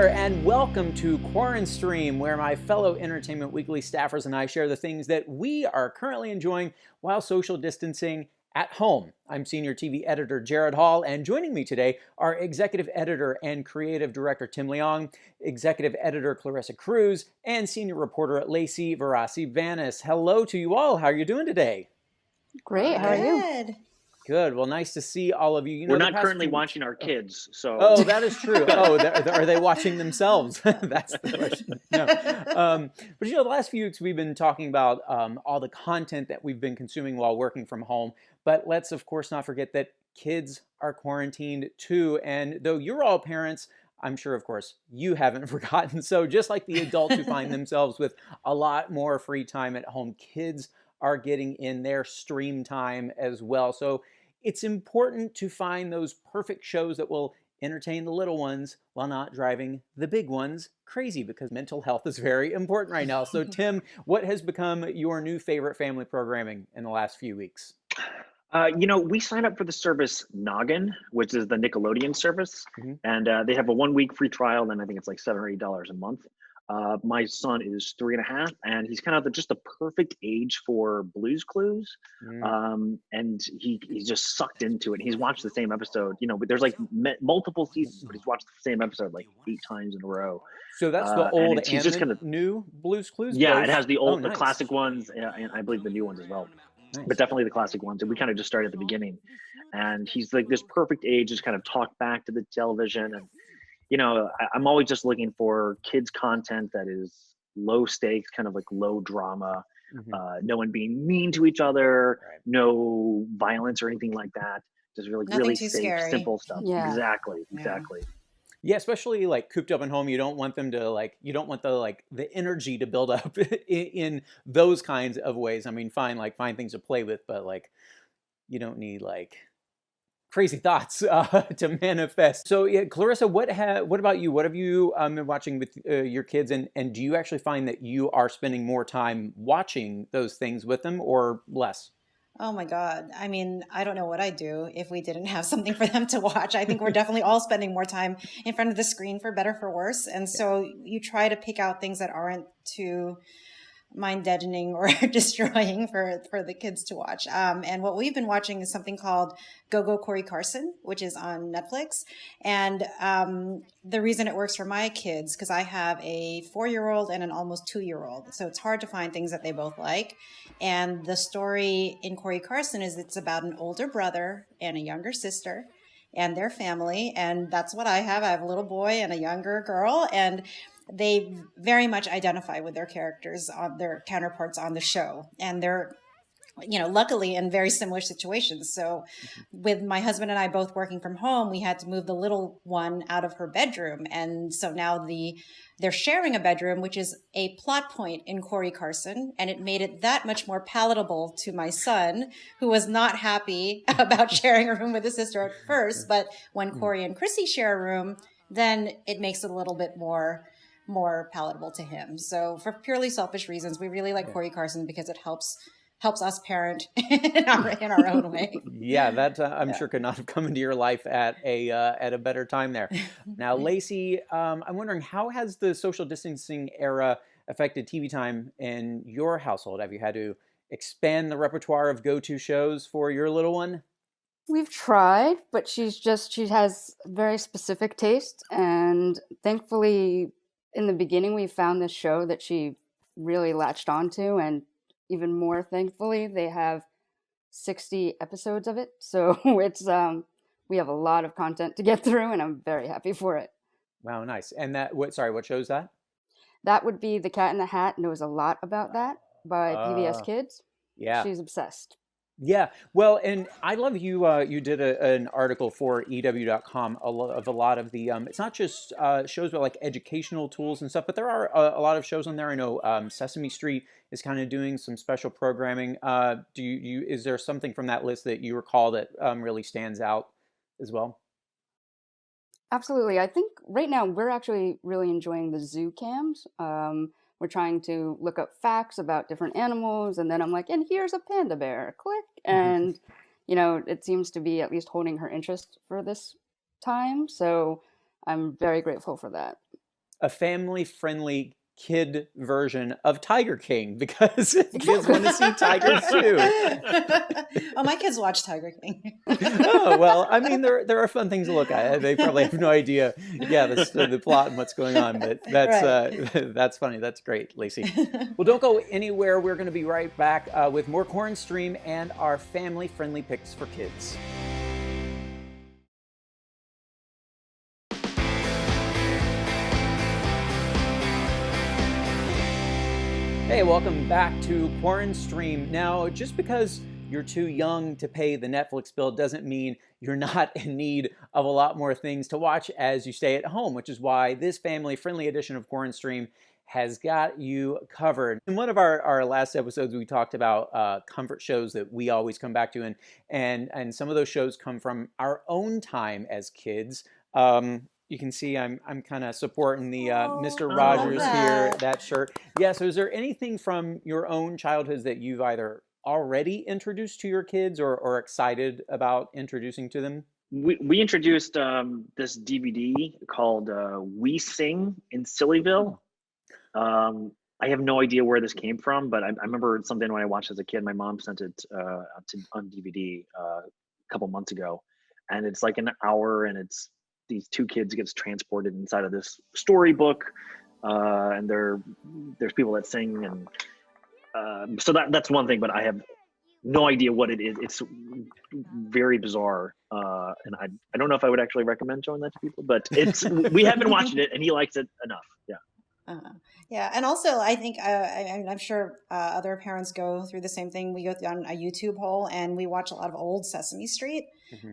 there, and welcome to Quaran-Stream, where my fellow Entertainment Weekly staffers and I share the things that we are currently enjoying while social distancing at home. I'm Senior TV Editor Gerrad Hall, and joining me today are Executive Editor and Creative Director Tim Leong, Executive Editor Clarissa Cruz, and Senior Reporter at Lacey VORRASI-BANIS. Hello to you all. How are you doing today? Great. How are you? Good. Well, nice to see all of you. You know, we're not currently watching our kids, so. Oh, that is true. Oh, are they watching themselves? That's the question. No. But you know, the last few weeks we've been talking about all the content that we've been consuming while working from home. But let's, of course, not forget that kids are quarantined too. And though you're all parents, I'm sure, of course, you haven't forgotten. So just like the adults who find themselves with a lot more free time at home, kids are getting in their stream time as well. So it's important to find those perfect shows that will entertain the little ones while not driving the big ones crazy, because mental health is very important right now. So Tim, what has become your new favorite family programming in the last few weeks? You know, we signed up for the service Noggin, which is the Nickelodeon service. And they have a 1-week free trial, and I think it's like $7 or $8 a month. My son is 3.5, and he's kind of just the perfect age for Blue's Clues. And he's just sucked into it. He's watched the same episode, you know, but there's like multiple seasons, but he's watched the same episode like 8 times in a row. So that's the old and he's just kind of new Blue's Clues? Yeah, both? It has the old, nice. the classic ones, and I believe the new ones as well. Nice. But definitely the classic ones. And we kind of just started at the beginning. And he's like this perfect age, just kind of talk back to the television. And you know, I'm always just looking for kids content that is low stakes, kind of like low drama, no one being mean to each other, no violence or anything like that. Just really safe, scary. simple stuff. Yeah. Exactly. Yeah, especially like cooped up at home, you don't want them to you don't want the energy to build up in those kinds of ways. I mean, find things to play with, but you don't need crazy thoughts to manifest. So yeah, Clarissa, what about you? What have you been watching with your kids, and do you actually find that you are spending more time watching those things with them or less? Oh my God. I mean, I don't know what I'd do if we didn't have something for them to watch. I think we're definitely all spending more time in front of the screen, for better, for worse. And so you try to pick out things that aren't too mind deadening or destroying for the kids to watch. And what we've been watching is something called Go Cory Carson, which is on Netflix. And the reason it works for my kids, because I have a 4-year-old and an almost 2-year-old. So it's hard to find things that they both like. And the story in Cory Carson is it's about an older brother and a younger sister and their family. And that's what I have. I have a little boy and a younger girl. And they very much identify with their characters, their counterparts on the show. And they're, you know, luckily in very similar situations. So with my husband and I both working from home, we had to move the little one out of her bedroom. And so now they're sharing a bedroom, which is a plot point in Cory Carson. And it made it that much more palatable to my son, who was not happy about sharing a room with his sister at first. But when Cory and Chrissy share a room, then it makes it a little bit more palatable to him. So for purely selfish reasons, we really like Cory Carson because it helps us parent in our own way. Yeah, that I'm sure could not have come into your life at a better time there. Now, Lacey, I'm wondering, how has the social distancing era affected TV time in your household? Have you had to expand the repertoire of go-to shows for your little one? We've tried, but she has very specific taste, and thankfully in the beginning we found this show that she really latched onto, and even more thankfully they have 60 episodes of it, so it's we have a lot of content to get through, and I'm very happy for it. Wow, nice. And what show is that? That would be The Cat in the Hat Knows a Lot About That by PBS Kids. Yeah, she's obsessed. Yeah, well, and I love you did an article for EW.com of a lot of the, it's not just shows with educational tools and stuff, but there are a lot of shows on there. I know Sesame Street is kind of doing some special programming. Is there something from that list that you recall that really stands out as well? Absolutely. I think right now we're actually really enjoying the zoo cams. We're trying to look up facts about different animals, and then I'm like, and here's a panda bear, click. And, you know, it seems to be at least holding her interest for this time. So I'm very grateful for that. a family-friendly kid version of Tiger King, because kids want to see tigers too. Oh, my kids watch Tiger King. Oh, well, I mean, there are fun things to look at. They probably have no idea, the plot and what's going on, but that's that's funny. That's great, Lacey. Well, don't go anywhere. We're going to be right back with more Quaran-Stream and our family-friendly picks for kids. Hey, welcome back to Quaran-Stream. Now, just because you're too young to pay the Netflix bill doesn't mean you're not in need of a lot more things to watch as you stay at home, which is why this family-friendly edition of Quaran-Stream has got you covered. In one of our last episodes, we talked about comfort shows that we always come back to, and some of those shows come from our own time as kids. You can see I'm kind of supporting the Mr. Rogers here, that shirt. Yeah, so is there anything from your own childhoods that you've either already introduced to your kids or excited about introducing to them? We introduced this DVD called We Sing in Sillyville. I have no idea where this came from, but I remember something when I watched as a kid. My mom sent it on DVD a couple months ago, and it's like an hour, and it's these two kids gets transported inside of this storybook, and there's people that sing, and so that's one thing, but I have no idea what it is. It's very bizarre, and I don't know if I would actually recommend showing that to people, but we have been watching it, and he likes it enough. Yeah. Yeah, and also I think I'm sure other parents go through the same thing. We go on a YouTube hole and we watch a lot of old Sesame Street,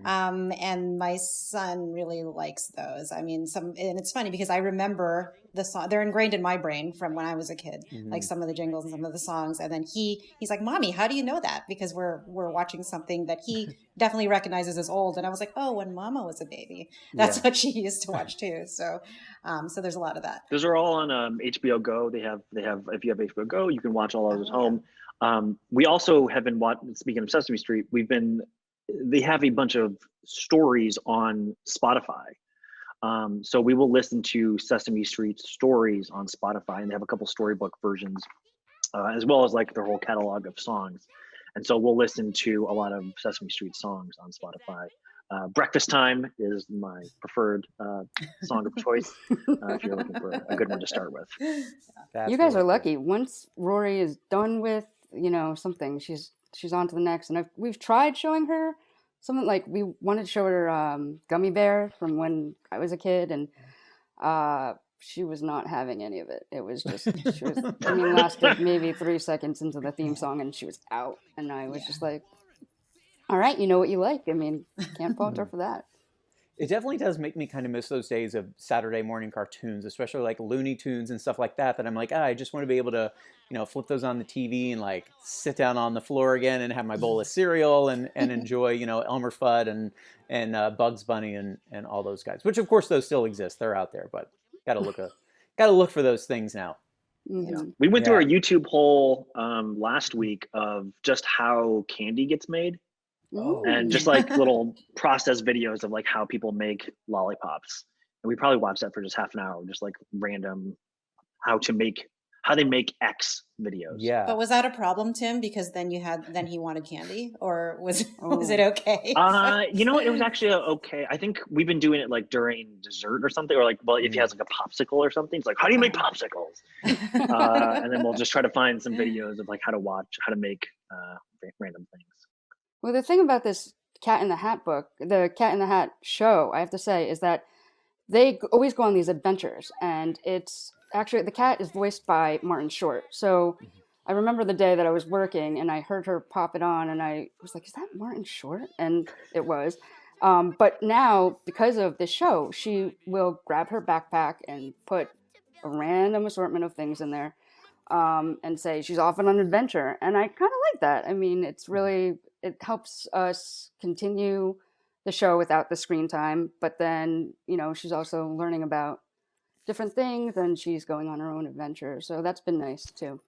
and my son really likes those. I mean, and it's funny because I remember the song; they're ingrained in my brain from when I was a kid, like some of the jingles and some of the songs. And then he's like, "Mommy, how do you know that?" Because we're watching something that he definitely recognizes as old. And I was like, "Oh, when Mama was a baby, that's what she used to watch too." So, so there's a lot of that. Those are all on HBO Go. They have if you have HBO Go, you can watch all of those at home. We also have been speaking of Sesame Street, they have a bunch of stories on Spotify. So we will listen to Sesame Street stories on Spotify, and they have a couple storybook versions, as well as like their whole catalog of songs. And so we'll listen to a lot of Sesame Street songs on Spotify. Breakfast Time is my preferred song of choice if you're looking for a good one to start with. You guys are lucky. Once Rory is done with, something, she's on to the next. And we've tried showing her something, like we wanted to show her Gummy Bear from when I was a kid, and she was not having any of it. It was just, lasted maybe 3 seconds into the theme song and she was out. And I was just like, all right, you know what you like. I mean, can't fault her for that. It definitely does make me kind of miss those days of Saturday morning cartoons, especially like Looney Tunes and stuff like that I'm like, I just want to be able to, flip those on the TV and like sit down on the floor again and have my bowl of cereal and enjoy, Elmer Fudd and Bugs Bunny and all those guys, which of course those still exist. They're out there, but gotta look for those things now. Mm-hmm. We went through our YouTube hole last week of just how candy gets made. Oh. And just like little process videos of like how people make lollipops, and we probably watched that for just half an hour, just like random how they make X videos. Yeah. But was that a problem, Tim? Because then he wanted candy, or was it okay? It was actually okay. I think we've been doing it like during dessert or something, or like, well, if he has like a popsicle or something, it's like, how do you make popsicles? And then we'll just try to find some videos of like how to make random things. Well, the thing about this Cat in the Hat book, the Cat in the Hat show, I have to say, is that they always go on these adventures. And it's actually, the cat is voiced by Martin Short. So I remember the day that I was working and I heard her pop it on and I was like, is that Martin Short? And it was. But now, because of this show, she will grab her backpack and put a random assortment of things in there and say she's off on an adventure. And I kind of like that. I mean, it helps us continue the show without the screen time, but then, she's also learning about different things and she's going on her own adventure. So that's been nice too.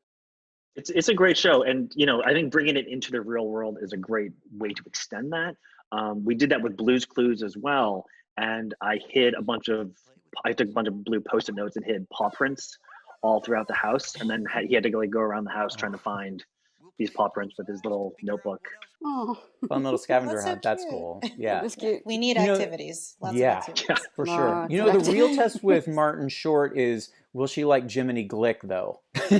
It's a great show. And, I think bringing it into the real world is a great way to extend that. We did that with Blue's Clues as well. And I hid a bunch of I took a bunch of blue Post-it notes and hid paw prints all throughout the house, and then he had to like go around the house trying to find these paw prints with his little notebook. Oh, Fun little scavenger That's so hunt. That's cute. cool. Yeah. that's cute. We need activities. Lots of Yeah, activities. for Aw, sure. it's You know, the active. real test with Martin Short is, will she like Jiminy Glick, though? You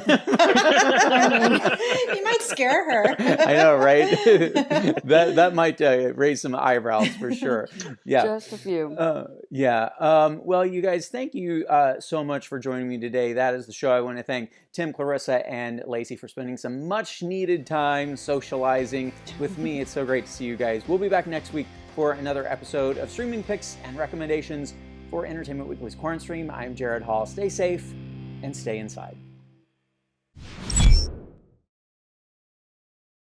might scare her. I know, right? that might raise some eyebrows for sure. Yeah. Just a few. Well, you guys, thank you so much for joining me today. That is the show. I want to thank Tim, Clarissa, and Lacey for spending some much needed time socializing with me. It's so great to see you guys. We'll be back next week for another episode of Streaming Picks and Recommendations for Entertainment Weekly's Quaran-Stream. I'm Gerrad Hall. Stay safe and stay inside.